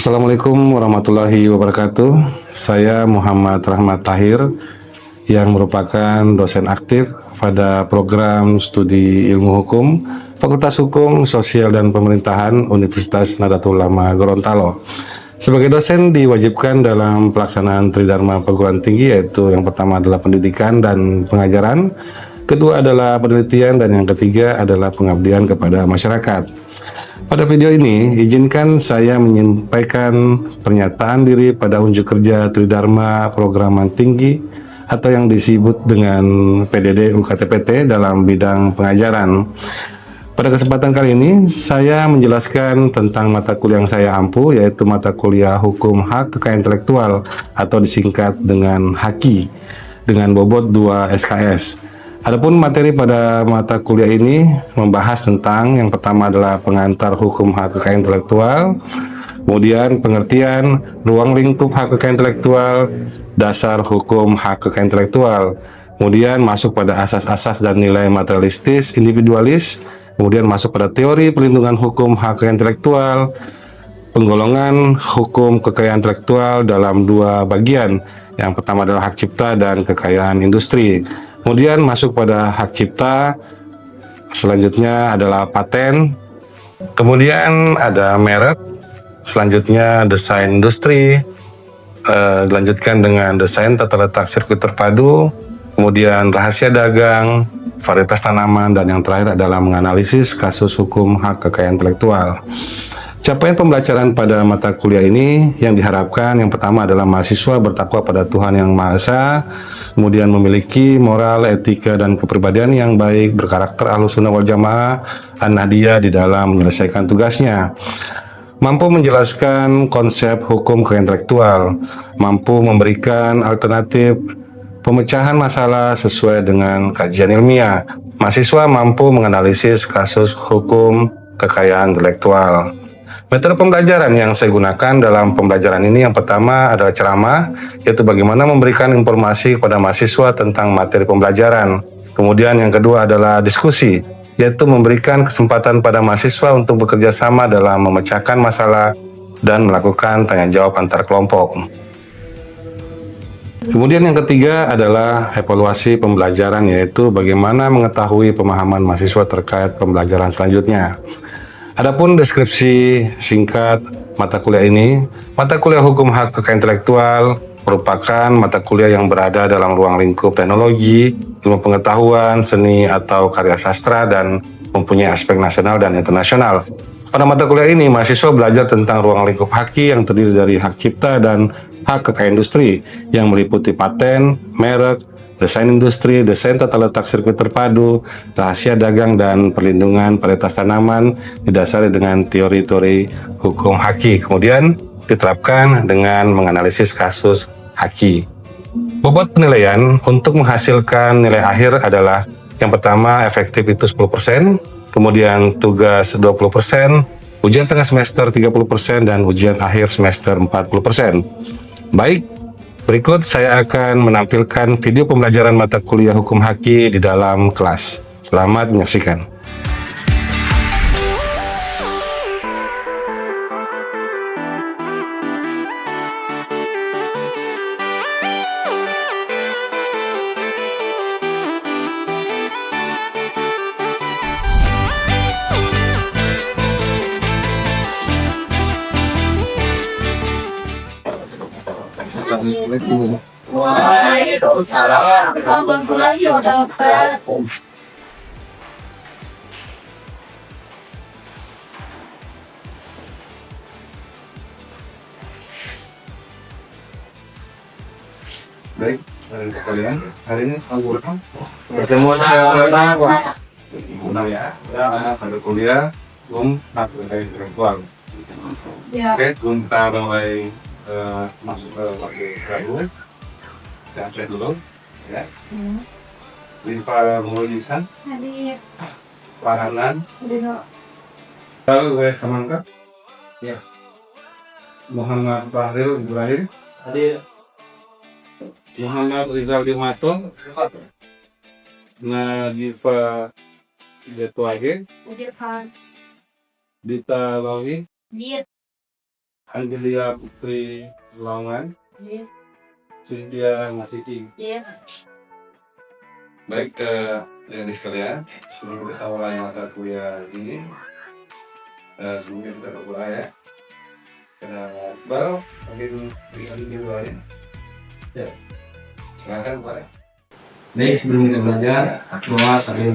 Assalamualaikum warahmatullahi wabarakatuh. Saya Muhammad Rahmat Tahir yang merupakan dosen aktif pada program studi ilmu hukum Fakultas Hukum Sosial dan Pemerintahan Universitas Nahdlatul Ulama Gorontalo. Sebagai dosen diwajibkan dalam pelaksanaan Tridharma perguruan tinggi, yaitu yang pertama adalah pendidikan dan pengajaran, kedua adalah penelitian, dan yang ketiga adalah pengabdian kepada masyarakat. Pada video ini, izinkan saya menyampaikan pernyataan diri pada unjuk kerja Tridharma Programan Tinggi atau yang disebut dengan PDD UKTPT dalam bidang pengajaran. Pada kesempatan kali ini, saya menjelaskan tentang mata kuliah yang saya ampu, yaitu mata kuliah Hukum Hak Kekayaan Intelektual atau disingkat dengan HAKI, dengan bobot 2 SKS. Adapun materi pada mata kuliah ini membahas tentang yang pertama adalah pengantar hukum hak kekayaan intelektual, kemudian pengertian ruang lingkup hak kekayaan intelektual, dasar hukum hak kekayaan intelektual, kemudian masuk pada asas-asas dan nilai materialistis individualis, kemudian masuk pada teori perlindungan hukum hak kekayaan intelektual, penggolongan hukum kekayaan intelektual dalam dua bagian. Yang pertama adalah hak cipta dan kekayaan industri. Kemudian masuk pada hak cipta, selanjutnya adalah paten, kemudian ada merek, selanjutnya desain industri, dilanjutkan dengan desain tata letak sirkuit terpadu, kemudian rahasia dagang, varietas tanaman, dan yang terakhir adalah menganalisis kasus hukum hak kekayaan intelektual. Capaian pembelajaran pada mata kuliah ini yang diharapkan yang pertama adalah mahasiswa bertakwa pada Tuhan Yang Maha Esa, kemudian memiliki moral, etika, dan kepribadian yang baik, berkarakter Ahlussunnah wal Jamaah, An-Nahdiyah di dalam menyelesaikan tugasnya, mampu menjelaskan konsep hukum kekayaan intelektual, mampu memberikan alternatif pemecahan masalah sesuai dengan kajian ilmiah, mahasiswa mampu menganalisis kasus hukum kekayaan intelektual. Metode pembelajaran yang saya gunakan dalam pembelajaran ini yang pertama adalah ceramah, yaitu bagaimana memberikan informasi kepada mahasiswa tentang materi pembelajaran. Kemudian yang kedua adalah diskusi, yaitu memberikan kesempatan pada mahasiswa untuk bekerja sama dalam memecahkan masalah dan melakukan tanya jawab antar kelompok. Kemudian yang ketiga adalah evaluasi pembelajaran, yaitu bagaimana mengetahui pemahaman mahasiswa terkait pembelajaran selanjutnya. Adapun deskripsi singkat mata kuliah ini, mata kuliah Hukum Hak Kekayaan Intelektual merupakan mata kuliah yang berada dalam ruang lingkup teknologi, ilmu pengetahuan, seni atau karya sastra, dan mempunyai aspek nasional dan internasional. Pada mata kuliah ini, mahasiswa belajar tentang ruang lingkup HAKI yang terdiri dari hak cipta dan hak kekayaan industri yang meliputi paten, merek, desain industri, desain tata letak sirkuit terpadu, rahasia dagang, dan perlindungan varietas tanaman didasari dengan teori-teori hukum HAKI. Kemudian diterapkan dengan menganalisis kasus HAKI. Bobot penilaian untuk menghasilkan nilai akhir adalah yang pertama efektif itu 10%, kemudian tugas 20%, ujian tengah semester 30%, dan ujian akhir semester 40%. Baik, berikut saya akan menampilkan video pembelajaran mata kuliah Hukum HAKI di dalam kelas. Selamat menyaksikan. Assalamualaikum. Waalaikumsalam warahmatullahi wabarakatuh. Baik, kalian hari ini aku Bertemu dengan Pak. Undang ya, pada kuliah hak kekayaan intelektual. Ya. Oke, kita mulai masuk ke bagian dan saya dulu ya. Ini para menulisan Hadir. Farhanan Hadir. lalu saya Samangka Ya. Muhammad Bahril Ibrahim Hadir. Muhammad Rizal Dimato Nadifa Detuage Hadir Pak. Dita Lawi Hadir. Angelia Putri Laungan, Iya. Cynthia Masiti. Iya. Baik, dengan sekalian, sebelum kita mulai mata kuliah ini, sebelumnya kita berdoa ya. Karena baru mungkin bisa dimulai. Ya, silakan Pak. Baik, sebelum kita belajar, doa sambil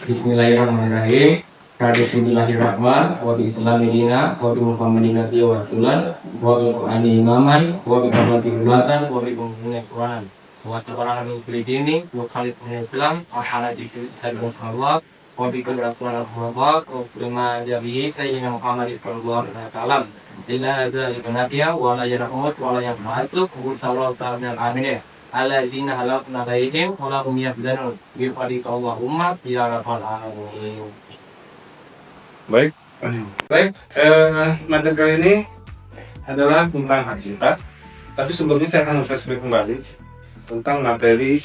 Bismillahirrahmanirrahim. Bismillahirrahmanirrahim. Wa bi Islam dina, wa bi Muhammadin nabiyya wa rasulan, wa bi Qur'ani imaman, wa bi Muhammadin qur'an, wa bi Muhammadin qur'an. Wa tabaraka min kulli dini, wa khalid min Islam, wa halati fi hadis Allah, wa bi kulli rasulullah wa kulma jabihi sayyidina Muhammad sallallahu alaihi wasallam. Ila dzalika nabiya wa la yarhamut wa la yamhatu, wa sallallahu ta'ala amin. Alladzina halaqna bainahum wa lahum yahzanun bi fadlika Allahumma ya rabbal alamin. Baik, materi kali ini adalah tentang hak cipta. Tapi sebelumnya saya akan flashback kembali tentang materi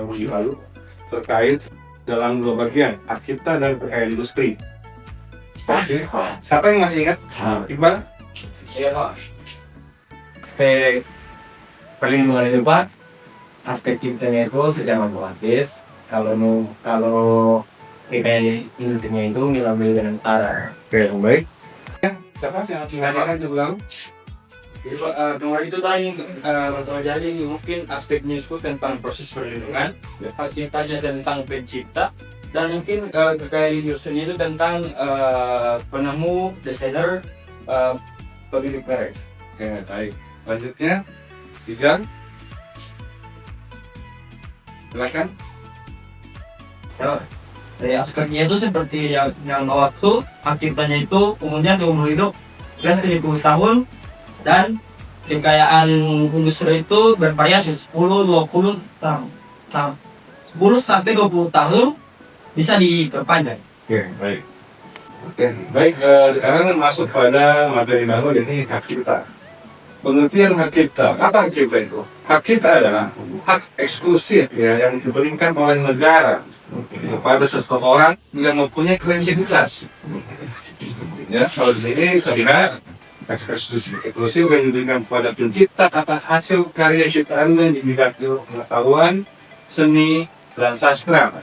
minggu lalu terkait dalam dua bagian, hak cipta dan kekayaan industri. Oke, siapa yang masih ingat? Iqbal? Iya Pak. Aspek perlindungan itu Pak, aspek ciptanya itu secara otomatis kalau kekayaan industrinya itu diambil dengan cara. Oke, baik. Ya, siapa yang menanyakan itu lalu? Jadi Pak, kemarin itu tadi jadi mungkin aspeknya itu tentang proses perlindungan, hak ciptanya tentang pencipta, dan mungkin kekayaan industri itu tentang penemu, desainer, pemilik merek. Oke, baik. Lanjutnya, Sijan. Silakan. Dari aspeknya itu seperti yang waktu aktifnya itu umumnya umur hidup plus 70 tahun dan kekayaan industri itu bervariasi 10-20 tahun. 10 sampai 20 tahun bisa diperpanjang. Oke, baik. Oke, baik. Sekarang masuk pada materi baru, ini hak cipta. Pengertian hak cipta, apa hak cipta itu? Hak cipta adalah hak eksklusif ya yang diberikan oleh negara kepada seseorang yang mempunyai kreativitas. Ya, kalau di sini terlihat eksklusif yang diberikan kepada pencipta atas hasil karya ciptaannya di bidang pengetahuan, seni, dan sastra.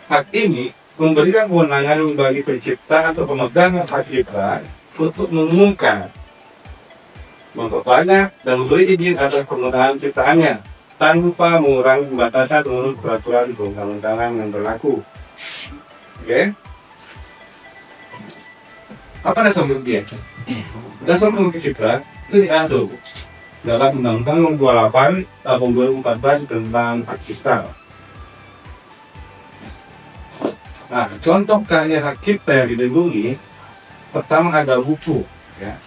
Hak ini memberikan kewenangan bagi pencipta atau pemegang hak cipta untuk mengumumkan, memperbanyak dan memberi izin atas penggunaan ciptaannya tanpa mengurangi batasan menurut peraturan perundang-undangan yang berlaku. Oke? Apa dasar pembuktian? Dasar pembuktian cipta itu diatur dalam Undang-Undang Nomor 28 Tahun 2014 tentang hak cipta. Nah, contoh karya hak cipta yang dilindungi, pertama ada buku, ya,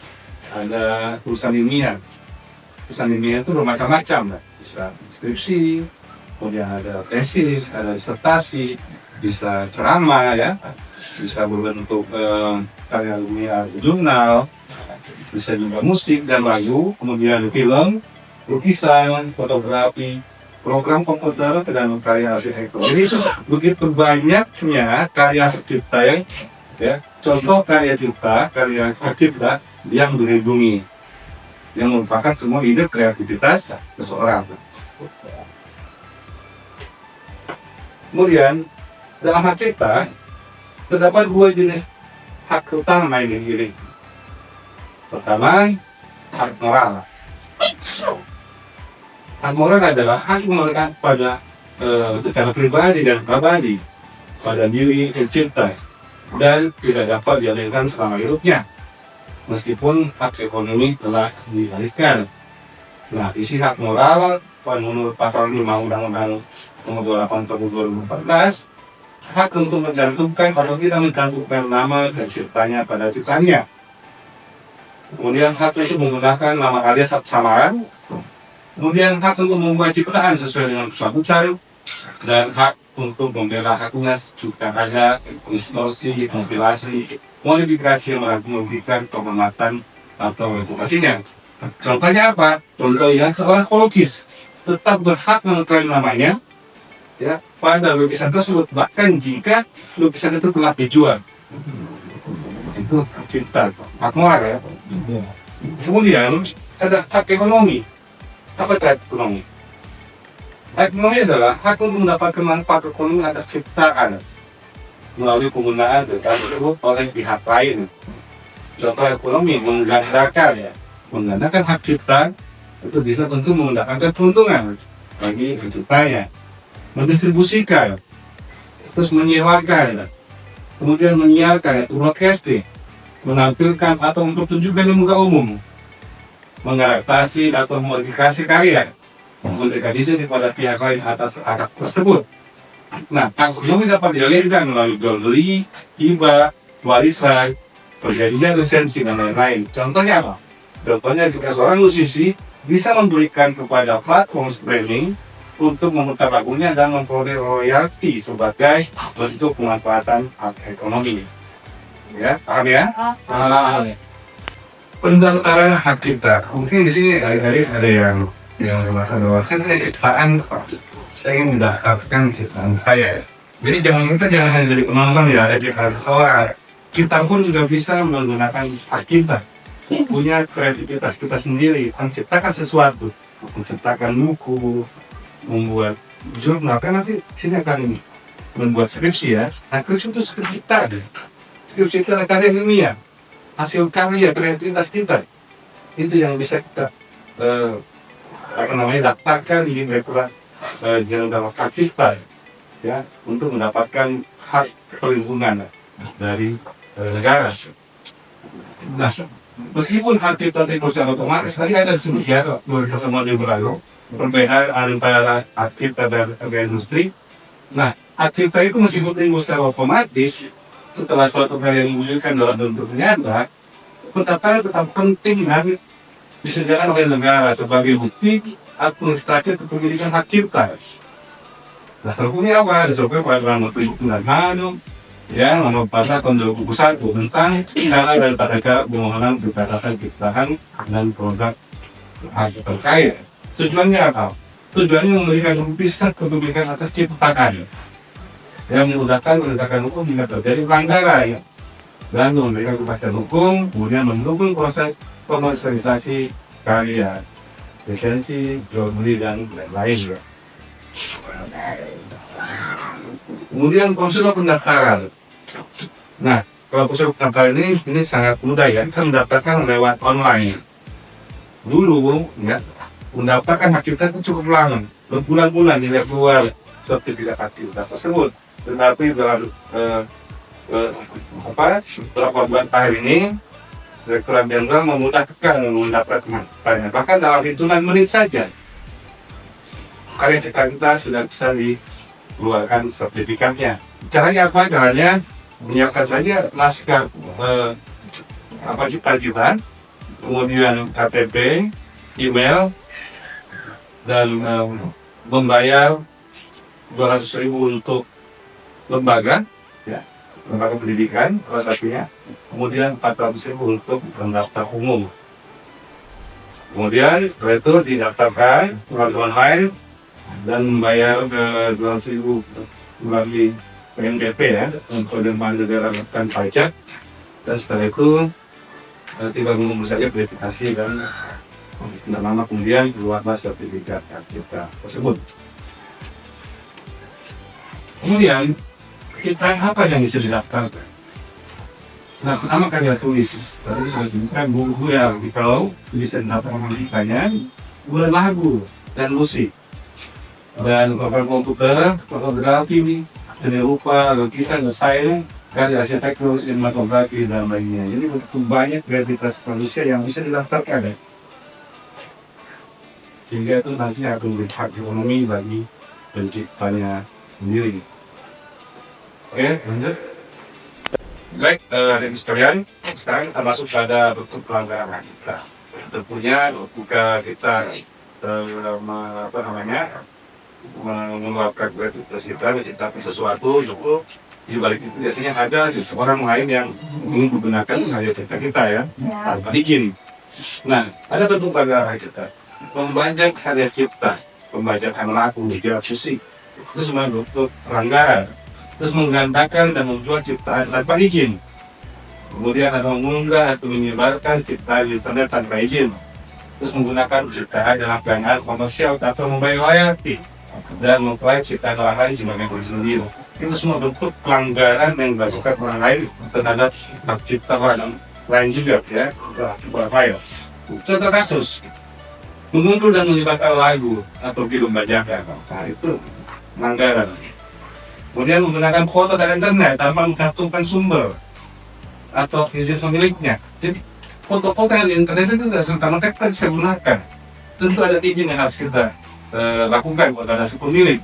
ada tulisan ilmiah. Tulisan ilmiah itu bermacam-macam, bisa skripsi, kemudian ada tesis, ada disertasi, bisa ceramah, ya, bisa berbentuk karya ilmiah jurnal, bisa juga musik dan lagu, kemudian film, lukisan, fotografi, program komputer dan karya arsitektur. Jadi begitu banyaknya karya cipta yang, ya, contoh karya cipta yang dilindungi, yang merupakan semua ide kreativitas seseorang. Kemudian dalam hak cipta terdapat dua jenis hak utama yang dimiliki. Pertama, hak moral. Hak moral adalah hak melekat pada secara pribadi dan abadi pada diri pencipta dan tidak dapat dialihkan selama hidupnya, meskipun hak ekonomi telah dialihkan. Nah, isi hak moral menurut pasal 5 Undang-Undang Nomor 28 Tahun 2014, hak untuk mencantumkan atau tidak mencantumkan nama penciptanya pada ciptaannya. Kemudian hak untuk menggunakan nama alias samaran. Kemudian hak untuk membuat ciptaan sesuai dengan kesabutan, dan hak untuk membela haknya jika ada distorsi, kompilasi, modifikasi yang merugikan kehormatan atau reputasinya. Contohnya apa? Contoh yang seolah ekologis tetap berhak mengklaim namanya, ya, pada lukisan tersebut, bahkan jika lukisan itu telah dijual. Itu cipta hak moral, ya. Kemudian ada hak ekonomi. Apa itu hak ekonomi? Hak ekonomi adalah hak untuk mendapatkan manfaat ekonomi atas ciptaan melalui penggunaan data tersebut oleh pihak lain. Contoh ekonomi menggandakan hak cipta itu bisa tentu mendatangkan keuntungan bagi penciptanya, mendistribusikan, terus menyewakan, kemudian menyiarkan atau broadcasting, menampilkan atau mempertunjukkan di muka umum, mengadaptasi atau modifikasi karya, memberikan izin kepada pihak lain atas hak tersebut. Nah, hak ekonomi dapat dialirkan melalui jual beli, hibah, warisan, perjanjian lisensi dan lain-lain. Contohnya apa? Contohnya jika seorang musisi bisa memberikan kepada platform streaming untuk memutar lagunya dan memperoleh royalti sebagai bentuk pemanfaatan hak ekonomi. Ya, paham ya? Pendaftaran hak cipta. Mungkin di sini hari-hari ada yang merasa bahwa saya ciptaan, saya ingin mendaftarkan ciptaan saya. Jadi kita jangan hanya jadi penonton ya, ada ciptaan seseorang. Kita pun juga bisa menggunakan hak kita, punya kreativitas kita sendiri, menciptakan sesuatu, menciptakan buku, membuat jurnal. Kan nanti sini akan ini membuat skripsi ya. Nah, skripsi itu skripsi kita, skripsi itu adalah karya ilmiah, hasil karya kreativitas kita. Itu yang bisa kita daftarkan di Direktorat Jenderal Hak Cipta ya, untuk mendapatkan hak perlindungan dari negara. Nah, meskipun hak cipta itu secara otomatis, tadi ada sebuah pertemuan yang berlalu perbedaan antara hak cipta dan industri. Nah, hak cipta itu meskipun timbul secara otomatis setelah suatu karya diwujudkan dalam bentuk nyata, pendaftaran tetap penting dan disediakan oleh negara sebagai bukti administratif kepemilikan hak cipta. Dasar hukumnya apa? Dasar hukumnya pada nomor 796 ya, nomor 4 tahun 2021 tentang cara dan tata cara permohonan pencatatan ciptaan dan produk hak terkait. Tujuannya apa? Tujuannya memberikan bukti sah kepemilikan atas ciptaan yang memudahkan penegakan hukum jika terjadi pelanggaran dan memberikan kepastian hukum, kemudian mendukung proses komersialisasi karya, lisensi, jual beli dan lain-lain. Kemudian prosedur pendaftaran. Nah, kalau prosedur pendaftaran ini sangat mudah ya, kita mendaftarkan lewat online. Dulu ya, mendaftarkan hak cipta itu cukup lama, berbulan-bulan tidak keluar sertifikat hak cipta tersebut. Tetapi dalam beberapa bulan terakhir ini, Direktorat Jenderal memudahkan mendapatkan hak. Bahkan dalam hitungan menit saja, karya cipta kita sudah bisa dikeluarkan sertifikatnya. Caranya apa? Caranya menyiapkan saja naskah cipta kita, kemudian KTP, email, dan membayar 200.000 untuk lembaga, ya, lembaga pendidikan salah satunya, kemudian 400.000 untuk pendaftar umum. Kemudian setelah itu didaftarkan melalui online dan membayar 200.000 melalui PNBP ya, untuk penerimaan negara dan pajak. Dan setelah itu tinggal menunggu saja verifikasi dan tidak lama kemudian keluarlah sertifikat hak cipta tersebut. Kemudian kita apa yang bisa didaftarkan? Nah, pertama karya tulis. Tadi saya sebutkan buku yang kalau bisa didaftarkan musikanya, bulan lagu dan musik. Dan program komputer, fotografi, seni rupa, lukisan, desain, karya arsitektur, sinematografi dan lainnya. Jadi begitu banyak kreativitas manusia yang bisa didaftarkan ya. Sehingga itu nanti akan menjadi hak ekonomi bagi penciptanya sendiri. Oke, lanjut. Baik, dari sekalian, sekarang kita masuk pada bentuk pelanggaran hak cipta. Tentunya ketika kita mengeluarkan kreativitas kita, menciptakan sesuatu, di balik itu biasanya ada seseorang lain yang ingin menggunakan karya cipta kita ya, tanpa izin. Nah, ada bentuk pelanggaran hak cipta. Membajak karya cipta, pembajakan lagu, musik, itu semua bentuk pelanggaran. Terus menggandakan dan menjual ciptaan tanpa izin. kemudian ada mengunggah atau menyebarkan ciptaan di internet tanpa izin, terus menggunakan ciptaan dalam pelanggaran komersial atau membayar royalti, dan mengklaim ciptaan orang lain sebagai diri sendiri. Itu semua bentuk pelanggaran yang dilakukan orang lain terhadap hak cipta orang lain juga, ya, sebuah file. Contoh kasus, mengunduh dan menyebarkan lagu atau film bajakan, nah itu pelanggaran. Kemudian menggunakan foto dari internet tanpa mencantumkan sumber atau izin pemiliknya. Jadi foto-foto yang di internet itu tidak serta-merta kita bisa gunakan. Tentu ada izin yang harus kita lakukan kepada si pemilik.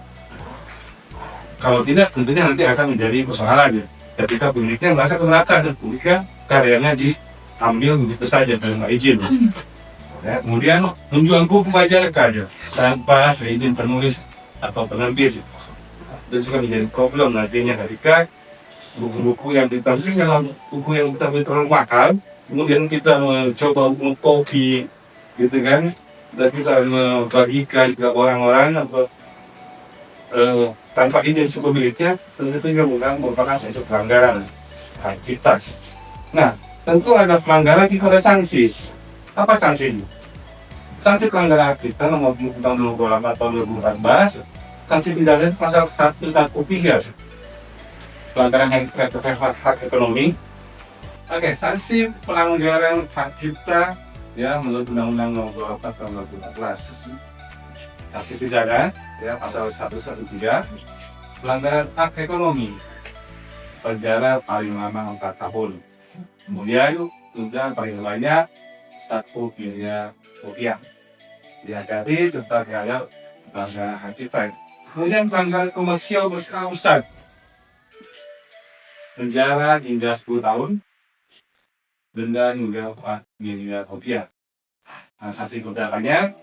Kalau tidak, tentunya nanti akan menjadi persoalan ya. Ketika pemiliknya merasa keberatan dan ketika karyanya diambil begitu saja tanpa izin. Ya, kemudian menjual buku bajakan tanpa seizin penulis atau penerbit. Itu juga menjadi problem nantinya ketika buku-buku yang ditampilkan dalam buku yang kita terlalu mahal, kemudian kita mencoba untuk copy, gitu kan, dan kita membagikan ke orang-orang atau tanpa izin si pemiliknya, tentu juga merupakan suatu pelanggaran hak cipta. Nah, tentu ada pelanggaran kita ada sanksi. Apa sanksinya? Sanksi pelanggaran hak cipta nomor tahun 28 tahun 2014, sanksi pidana itu pasal 113. Pelanggaran hak ekonomi. Oke, sanksi pelanggaran hak cipta ya menurut Undang-Undang Nomor 24 Tahun 2014. Sanksi pidana ya pasal 113. Pelanggaran hak ekonomi, penjara paling lama 4 tahun. Kemudian denda paling banyak 1 miliar rupiah. Dihadiri tentang terhadap pelanggaran hak cipta. Kemudian pelanggaran komersial berskala besar, penjara hingga 10 tahun, denda hingga 4 miliar rupiah. Nah, sanksi perdagangan,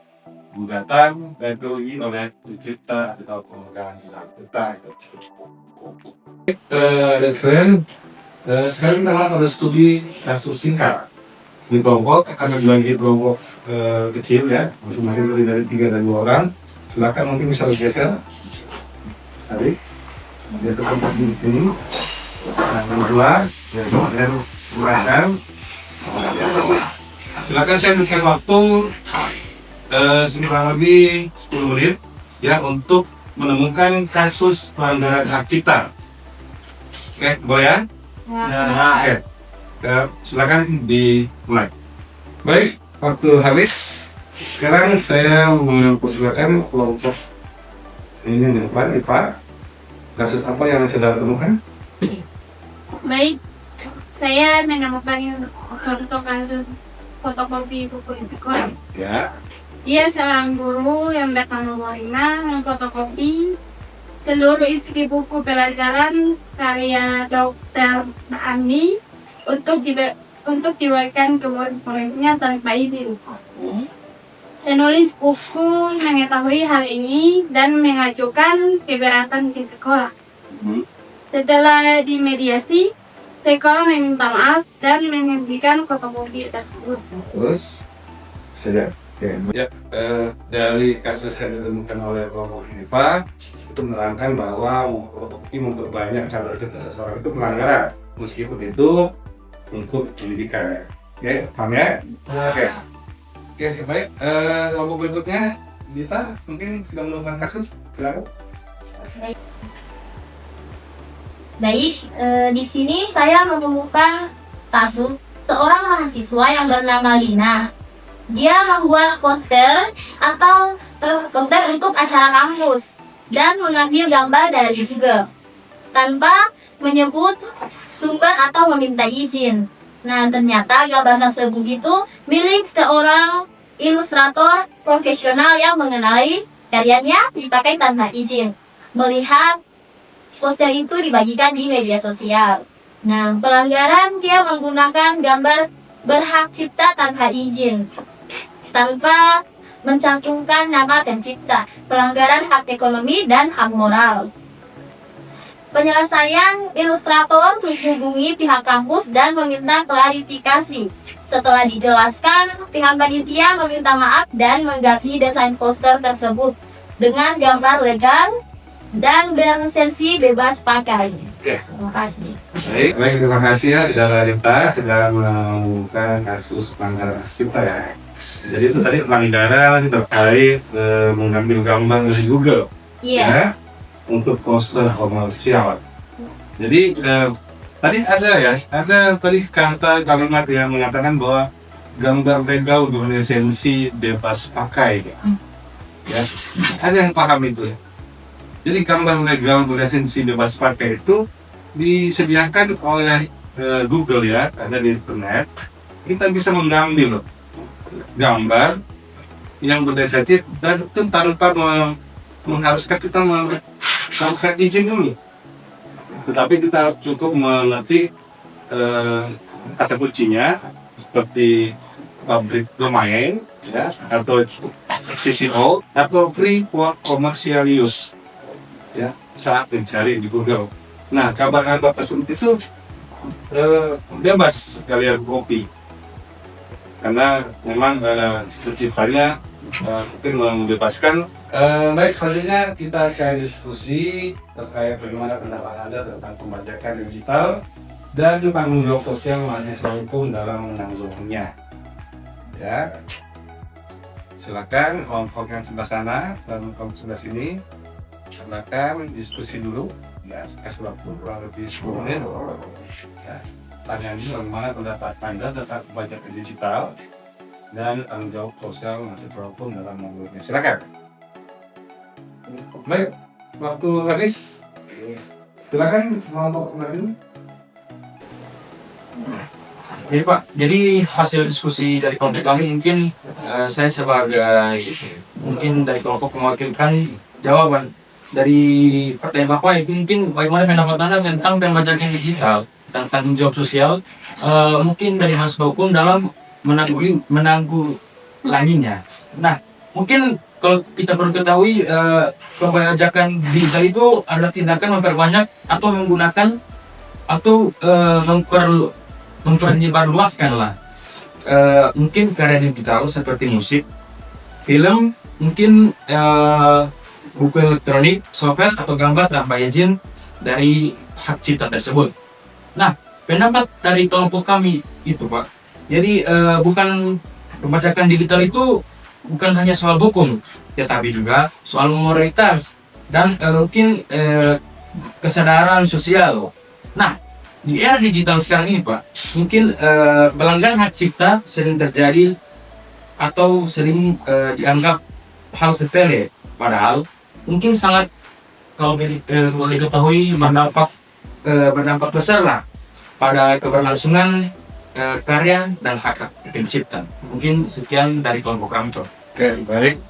gugatan, dan kerugian oleh pencipta atau pemegang hak cipta. Dan sekarang kita ada studi kasus singkat di kelompok, akan dibagi kelompok kecil ya, masing-masing terdiri dari 3 dan 2 orang. Silakan mungkin bisa bergeser. Tadi dia tempat di sini. Yang kedua, dan merasakan. Silakan saya berikan waktu kurang lebih 10 menit ya untuk menemukan kasus pelanggaran hak cipta. Oke, boleh ya? Oke, silakan dimulai. Baik, waktu habis. Sekarang saya mempersilakan kelompok ini di depan, Ipa. Kasus apa yang sudah temukan? Baik, saya menemukan contoh kasus fotokopi buku di sekolah. Ya. Dia seorang guru yang bernama Marina memfotokopi seluruh isi buku pelajaran karya Dr. Ani untuk diberikan ke murid-muridnya tanpa izin. Penulis buku mengetahui hal ini dan mengajukan keberatan ke sekolah. Setelah dimediasi, sekolah meminta maaf dan menghentikan fotokopi tersebut. Terus, sudah. Ya, dari kasus yang ditemukan oleh kelompok IFA itu menerangkan bahwa fotokopi memperbanyak cara itu seseorang itu melanggaran, meskipun itu untuk pendidikan. Oke, paham ya? Oke, baik. Kelompok berikutnya, Dita, mungkin sudah menemukan kasus, silakan. Baik, di sini saya menemukan kasus seorang mahasiswa yang bernama Lina. Dia membuat poster atau poster untuk acara kampus dan mengambil gambar dari Google tanpa menyebut sumber atau meminta izin. Nah, ternyata gambar tersebut itu milik seorang ilustrator profesional yang mengenai karyanya dipakai tanpa izin. Melihat poster itu dibagikan di media sosial. Nah, pelanggaran dia menggunakan gambar berhak cipta tanpa izin, tanpa mencantumkan nama pencipta, pelanggaran hak ekonomi dan hak moral. Penyelesaian, ilustrator menghubungi pihak kampus dan meminta klarifikasi. Setelah dijelaskan, pihak panitia meminta maaf dan mengganti desain poster tersebut dengan gambar legal dan berlisensi bebas pakai. Oke. Terima kasih. Baik, terima kasih ya Saudara Lita sudah mengumumkan kasus pelanggaran hak cipta ya. Jadi itu tadi pelanggaran terkait mengambil gambar dari Google Iya. ya untuk poster komersial. Jadi tadi ada tadi kalimat yang mengatakan bahwa gambar legal berlisensi bebas pakai ya. Ada yang paham itu ya. Jadi gambar legal berlisensi bebas pakai itu disediakan oleh Google ya, ada di internet. Kita bisa mengambil gambar yang berlisensi dan itu tanpa mengharuskan kita melakukan izin dulu. Tetapi kita cukup mengerti kata kuncinya seperti public domain ya, atau CCO atau free for commercial use ya, saat mencari di Google. Nah, kabar-kabar tersebut itu bebas kalian copy karena memang penciptanya mungkin membebaskan. Baik, selanjutnya kita akan diskusi terkait bagaimana pendapat Anda tentang pembajakan digital dan tanggung jawab sosial mahasiswa hukum dalam menanggulanginya. Ya, silakan kelompok yang sebelah sana dan kelompok sebelah sini. Silakan diskusi dulu. Ya, kasih waktu kurang lebih 10 menit. Ya, tanya ini bagaimana pendapat Anda tentang pembajakan digital dan tanggung jawab sosial mahasiswa hukum dalam menanggulanginya. Silakan. Baik, waktu habis. Silakan kelompok sebelah sini. Jadi Pak, jadi hasil diskusi dari kelompok kami mungkin saya sebagai mungkin dari kelompok mewakilkan jawaban dari Partai Bapak mungkin bagaimana pendapat Anda tentang pembajakan digital dan tanggung jawab sosial mungkin dari mahasiswa hukum dalam menanggulanginya. Nah, mungkin kalau kita perlu ketahui pembajakan digital itu adalah tindakan memperbanyak atau menggunakan atau memperluaskan lah mungkin karya digital seperti musik, film, mungkin buku elektronik, software atau gambar tanpa izin dari hak cipta tersebut. Nah, pendapat dari kelompok kami itu Pak, jadi bukan pembajakan digital itu bukan hanya soal hukum, tetapi juga soal moralitas dan mungkin kesadaran sosial. Nah, di era digital sekarang ini Pak, mungkin pelanggaran hak cipta sering terjadi atau sering dianggap hal sepele, padahal mungkin sangat kalau diketahui berdampak besar lah pada keberlangsungan karya dan hak pencipta. Mungkin sekian dari kelompok kami Pak. Oke, baik.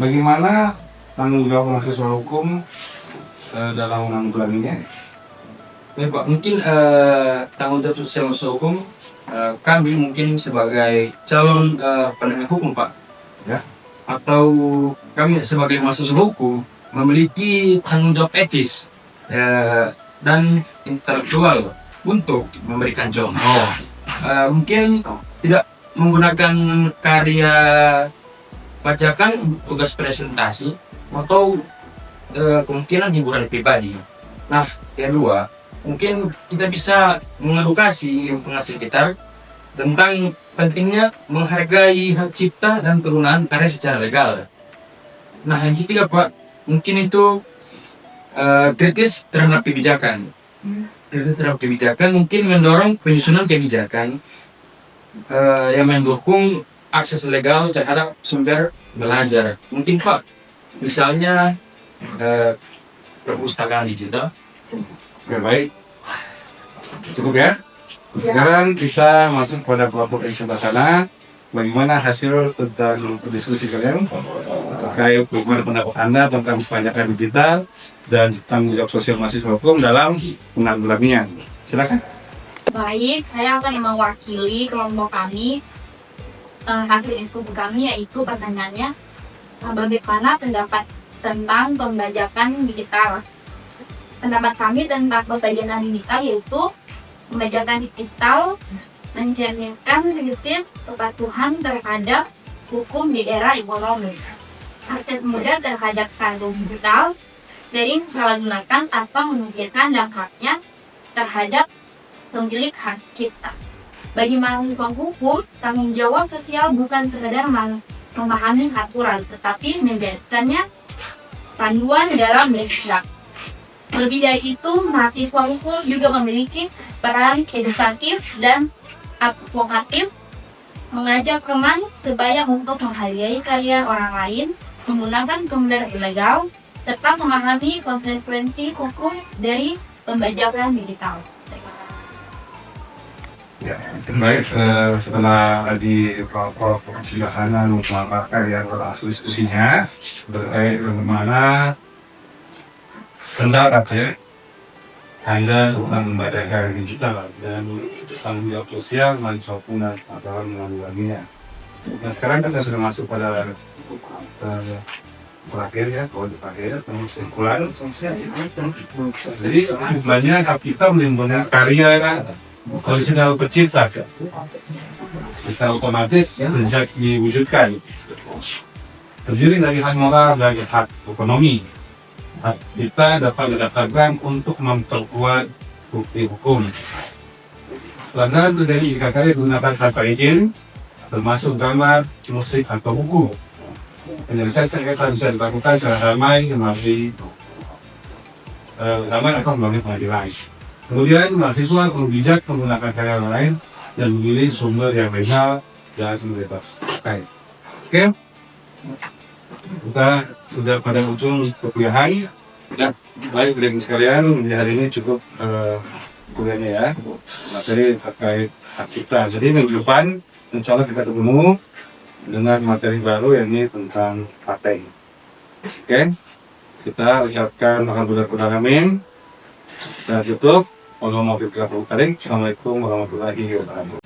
Bagaimana tanggung jawab mahasiswa hukum dalam menanggulanginya? Ya Pak, mungkin tanggung jawab sosial mahasiswa hukum kami mungkin sebagai calon penegak hukum Pak, ya, atau kami sebagai mahasiswa hukum memiliki tanggung jawab etis dan intelektual untuk memberikan contoh. Mungkin tidak menggunakan karya bajakan tugas presentasi atau kemungkinan hiburan pribadi. Nah, kedua, mungkin kita bisa mengedukasi lingkungan sekitar tentang pentingnya menghargai hak cipta dan penggunaan karya secara legal. Nah, yang ketiga Pak, mungkin itu kritis terhadap kebijakan. Kritis terhadap kebijakan mungkin mendorong penyusunan kebijakan yang mendukung akses legal terhadap sumber belajar. Mungkin Pak, misalnya perpustakaan digital. Oke, baik. Cukup ya. Sekarang kita masuk pada kelompok yang sebelah sana. Bagaimana hasil tentang diskusi kalian terkait bagaimana pendapat Anda tentang pembajakan digital dan tanggung jawab sosial mahasiswa hukum dalam menanggulanginya. Silakan. Baik, saya akan mewakili kelompok kami. Hasil diskusi kami yaitu pertanyaannya, bagaimana pendapat tentang pembajakan digital? Pendapat kami tentang pembajakan digital yaitu pembajakan digital mencerminkan prinsip kepatuhan terhadap hukum di era ekonomi. Akses mudah terhadap karya digital dari menyalahgunakan atau memikirkan dampaknya terhadap pemilik hak cipta. Bagi mahasiswa hukum, tanggung jawab sosial bukan sekedar memahami aturan, tetapi menjadikannya panduan dalam bertindak. Lebih dari itu, mahasiswa hukum juga memiliki peran edukatif dan advokatif, mengajak teman sebaya untuk menghargai karya orang lain, menggunakan pembenaran ilegal, serta memahami konsekuensi hukum dari pembajakan digital. Ya, baik, setelah tadi Prof. Silahana memaparkan yang berhasil diskusinya terkait bagaimana pendapat ya Anda tentang membacakan digital dan tanggung jawab sosial maupun apa menanggulanginya. Nah sekarang kita sudah masuk pada terakhir ya, kalau terakhir kesimpulan sosial. Jadi sebenarnya hak kita melindungi karya kan. Kalau sudah pencipta, secara otomatis sejak diwujudkan terdiri dari hak moral dan hak ekonomi. Hak kita dapat didaftarkan untuk memperkuat bukti hukum. Pelanggaran terjadi jika karya digunakan tanpa izin, termasuk gambar, musik atau buku. Penyelesaian sengketa bisa dilakukan secara damai melalui atau melalui pengadilan. Kemudian mahasiswa perlu bijak menggunakan karya lain dan memilih sumber yang legal dan bebas. Oke, kita sudah pada ujung perkuliahan. Ya, baik rekan sekalian, hari ini cukup kuliahnya ya. Materi terkait hak cipta. Jadi minggu depan, insya Allah kita ketemu dengan materi baru yakni tentang paten. Oke, kita ucapkan alhamdulillah amin. Kita tutup. Assalamualaikum warahmatullahi wabarakatuh.